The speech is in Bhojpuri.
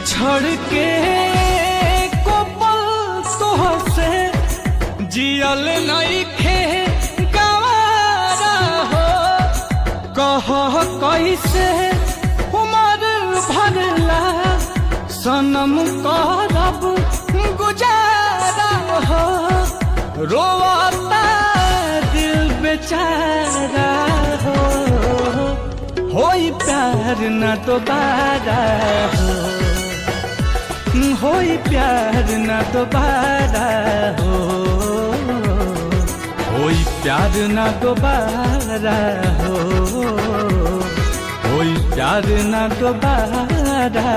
बिछड़ के को पल तोहसे जियल नइखे गवारा हो। कह कैसे उमर भरला सनम करब गुजारा हो। रोता दिल बेचारा हो। होई प्यार न दोबारा हो। होई प्यार न दोबारा हो। होई प्यार न दोबारा हो। होई प्यार न दोबारा।